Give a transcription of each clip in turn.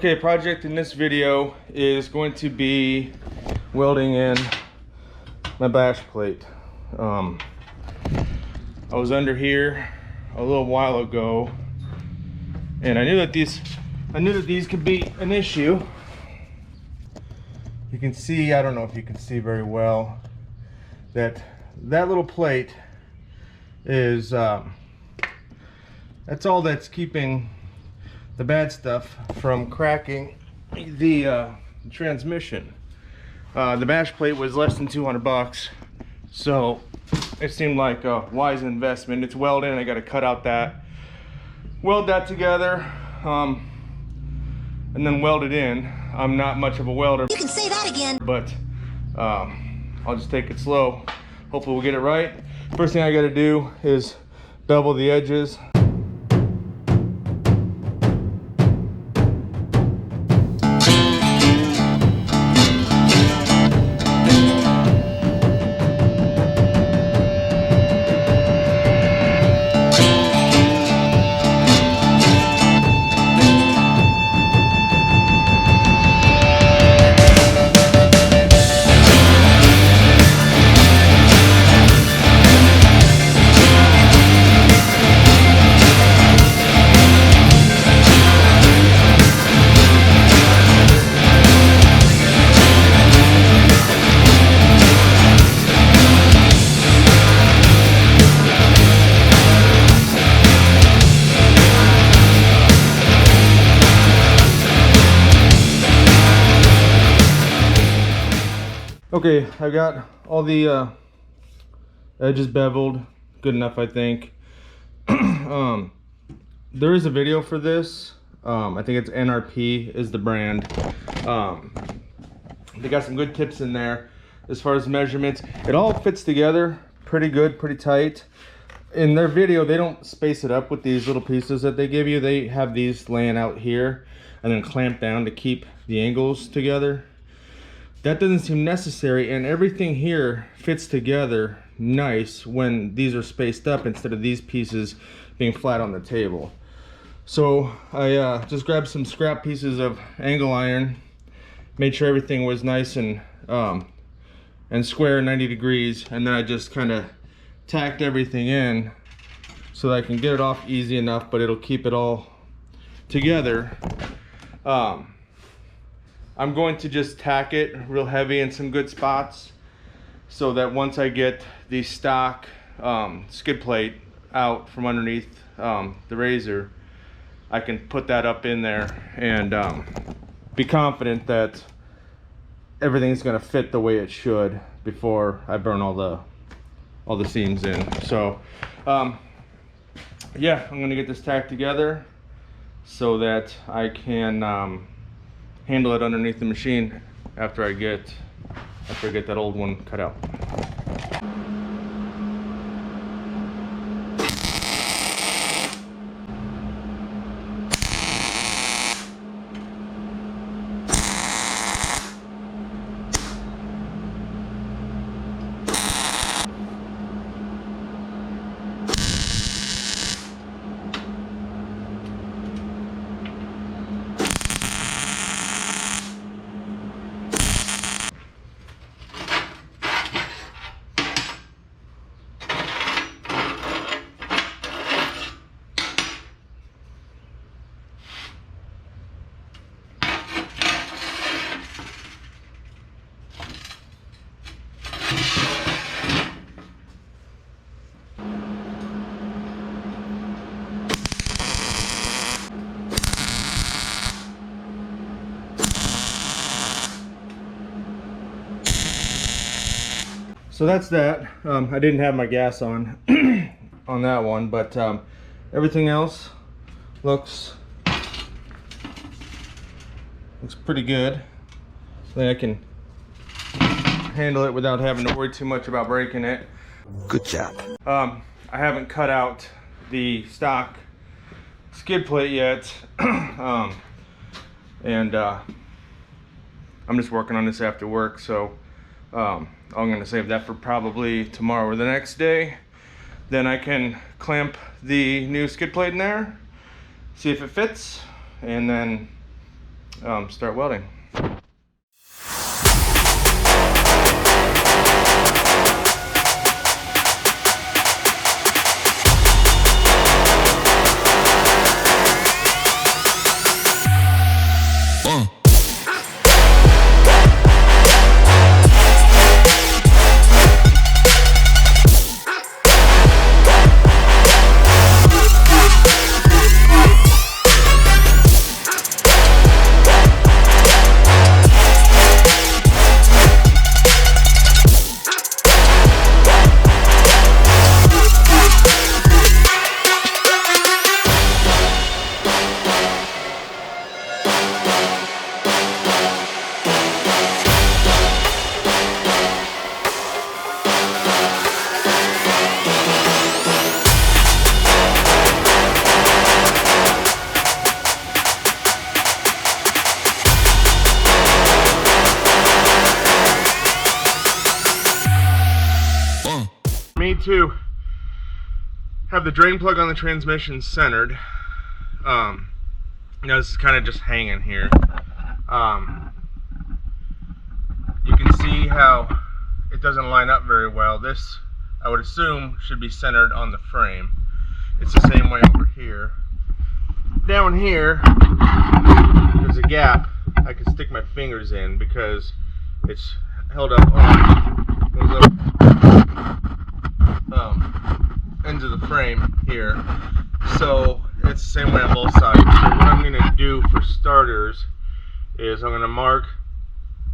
Okay, project in this video is going to be welding in my bash plate. I was under here a little while ago, and I knew that these could be an issue. You can see, I don't know if you can see very well, that little plate is that's all that's keeping the bad stuff from cracking the transmission. The bash plate was less than 200 bucks, so it seemed like a wise investment. It's welded, and I got to cut out that, weld that together, and then weld it in. I'm not much of a welder. You can say that again. But I'll just take it slow. Hopefully we'll get it right. First thing I got to do is bevel the edges. Okay, I got all the edges beveled, good enough, I think. There is a video for this. I think it's NRP is the brand. They got some good tips in there as far as measurements. It all fits together pretty good, pretty tight. In their video, they don't space it up with these little pieces that they give you. They have these laying out here and then clamp down to keep the angles together. That doesn't seem necessary, and everything here fits together nice when these are spaced up instead of these pieces being flat on the table. So I just grabbed some scrap pieces of angle iron, made sure everything was nice and square 90 degrees, and then I just kind of tacked everything in so that I can get it off easy enough, but it'll keep it all together. I'm going to just tack it real heavy in some good spots so that once I get the stock skid plate out from underneath the RZR, I can put that up in there and be confident that everything's going to fit the way it should before I burn all the seams in. So yeah, I'm going to get this tacked together so that I can handle it underneath the machine after I get that old one cut out. So that's that. I didn't have my gas on on that one, but everything else looks pretty good. I think I can handle it without having to worry too much about breaking it. Good job. I haven't cut out the stock skid plate yet, and I'm just working on this after work, so I'm gonna save that for probably tomorrow or the next day. Then I can clamp the new skid plate in there, see if it fits, and then start welding. To have the drain plug on the transmission centered. Now this is kind of just hanging here. You can see how it doesn't line up very well. This, I would assume, should be centered on the frame. It's the same way over here. Down here, there's a gap I can stick my fingers in because it's held up on those little ends of the frame here, so it's the same way on both sides. So what I'm going to do for starters is I'm going to mark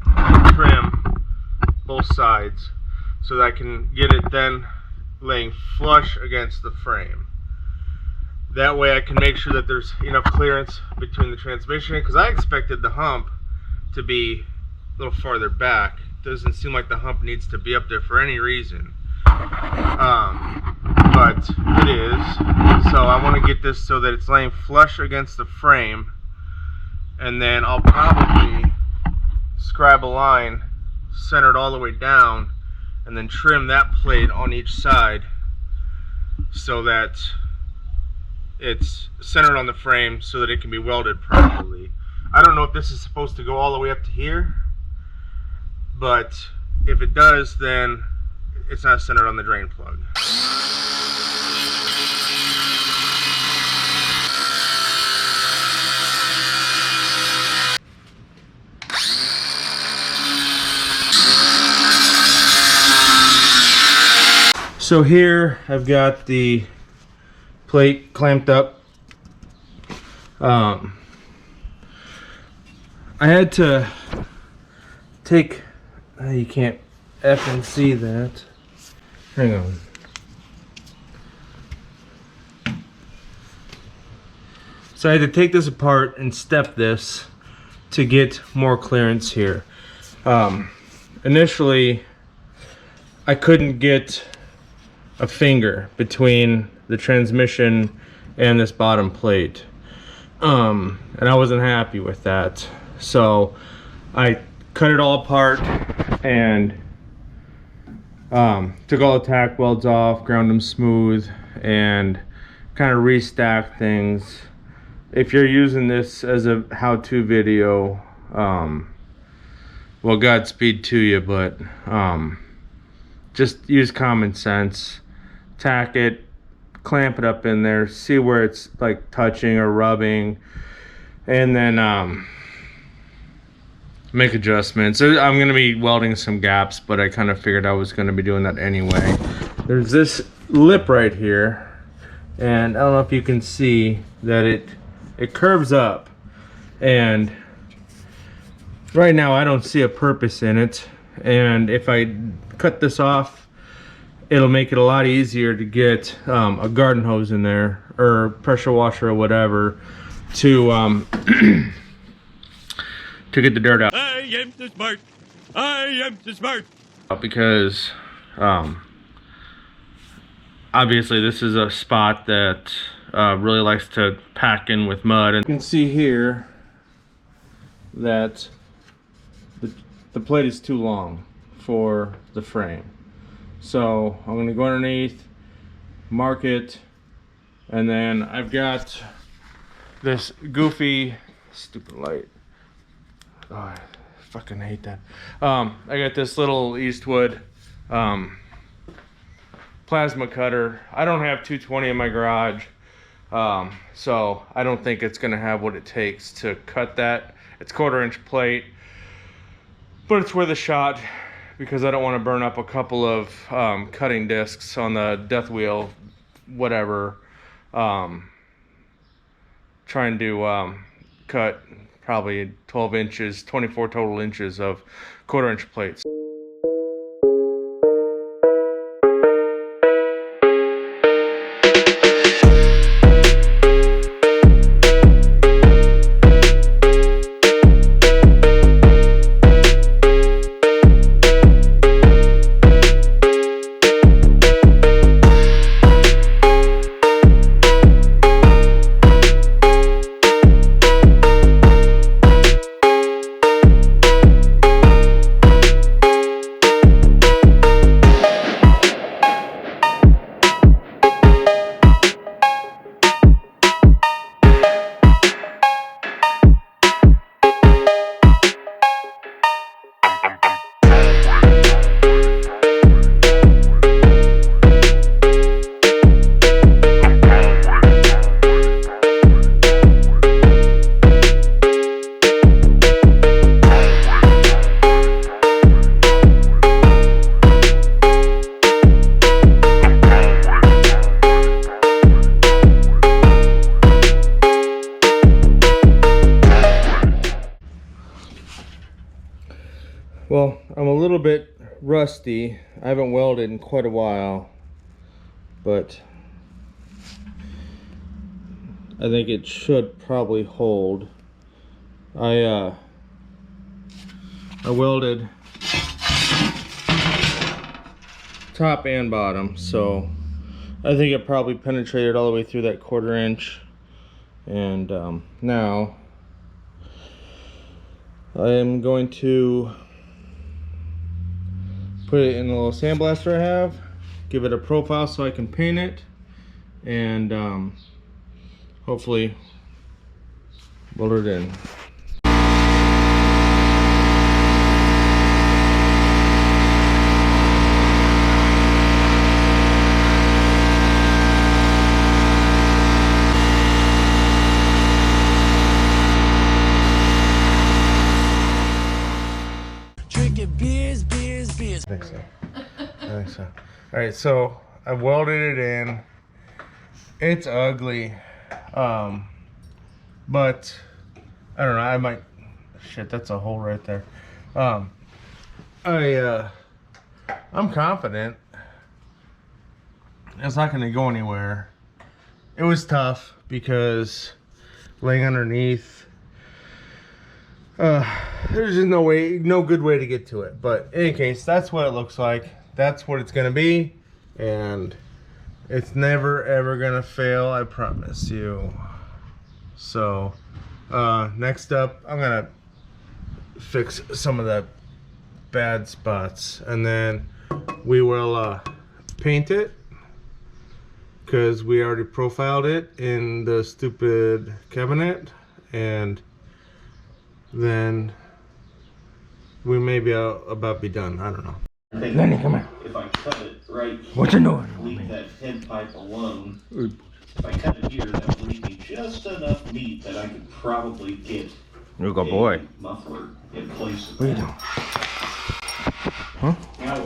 and trim both sides so that I can get it then laying flush against the frame. That way I can make sure that there's enough clearance between the transmission, because I expected the hump to be a little farther back. It doesn't seem like the hump needs to be up there for any reason. But it is, so I want to get this so that it's laying flush against the frame, and then I'll probably scribe a line centered all the way down and then trim that plate on each side so that it's centered on the frame so that it can be welded properly. I don't know if this is supposed to go all the way up to here, but if it does, then it's not centered on the drain plug. So here I've got the plate clamped up. I had to take, you can't effing see that. Hang on. So I had to take this apart and step this to get more clearance here. Initially, I couldn't get a finger between the transmission and this bottom plate. And I wasn't happy with that. So I cut it all apart and took all the tack welds off, ground them smooth, and kind of restacked things. If you're using this as a how-to video, well, Godspeed to you, but just use common sense. Tack it, clamp it up in there, see where it's like touching or rubbing, and then make adjustments. I'm going to be welding some gaps, but I kind of figured I was going to be doing that anyway. There's this lip right here, and I don't know if you can see that it curves up, and right now I don't see a purpose in it, and if I cut this off, it'll make it a lot easier to get a garden hose in there or pressure washer or whatever to to get the dirt out. I am so smart. I am so smart. Because obviously this is a spot that really likes to pack in with mud, and you can see here that the plate is too long for the frame. So I'm going to go underneath, mark it, and then I've got this goofy, stupid light, Oh, I fucking hate that. I got this little Eastwood plasma cutter. I don't have 220 in my garage, so I don't think it's gonna have what it takes to cut that. It's 1/4 inch plate, but it's worth a shot because I don't want to burn up a couple of cutting discs on the death wheel, whatever. Trying to cut probably 12 inches, 24 total inches of 1/4 inch plates. Well, I'm a little bit rusty. I haven't welded in quite a while, but I think it should probably hold. I welded top and bottom, so I think it probably penetrated all the way through that 1/4 inch. And now I am going to put it in the little sandblaster I have, give it a profile so I can paint it, and hopefully weld it in. I think so. I think so. All right, so I welded it in. It's ugly, but I don't know. I might. Shit, that's a hole right there. I'm confident it's not going to go anywhere. It was tough because laying underneath. There's just no good way to get to it. But in any case, that's what it looks like. That's what it's gonna be, and it's never ever gonna fail, I promise you. So next up, I'm gonna fix some of the bad spots, and then we will paint it, because we already profiled it in the stupid cabinet, and then we may be about be done. I don't know. Lenny, come here. If I cut it right, what you doing? Leave that head pipe alone. If I cut it here, that would leave me just enough meat that I could probably get You go, boy. muffler in place. What are you doing? Huh? Now,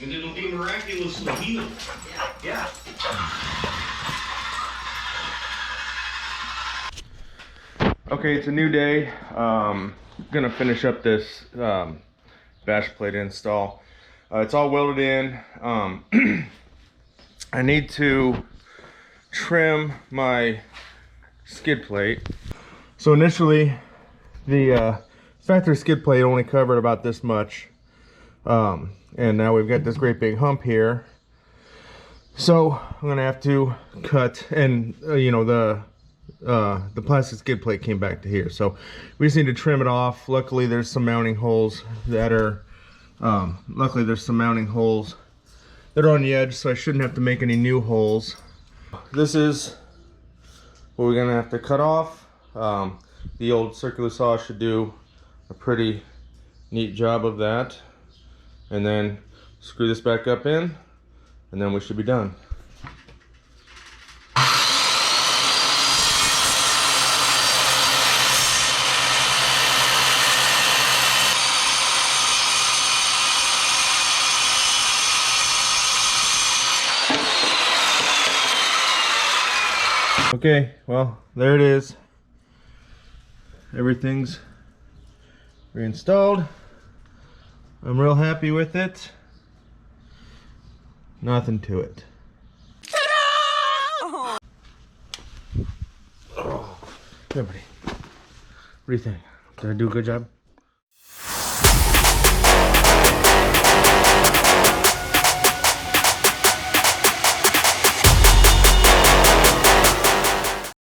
and it'll be miraculously healed. Yeah. Okay, it's a new day. Gonna finish up this bash plate install. It's all welded in. I need to trim my skid plate. So initially, the factory skid plate only covered about this much. And now we've got this great big hump here. So I'm gonna have to cut, and you know, the plastic skid plate came back to here, so we just need to trim it off. Luckily there's some mounting holes that are on the edge, so I shouldn't have to make any new holes. This is what we're gonna have to cut off. The old circular saw should do a pretty neat job of that. And then screw this back up in, and then we should be done. Okay, well, there it is. Everything's reinstalled. I'm real happy with it. Nothing to it. Oh, here, buddy. What do you think? Did I do a good job?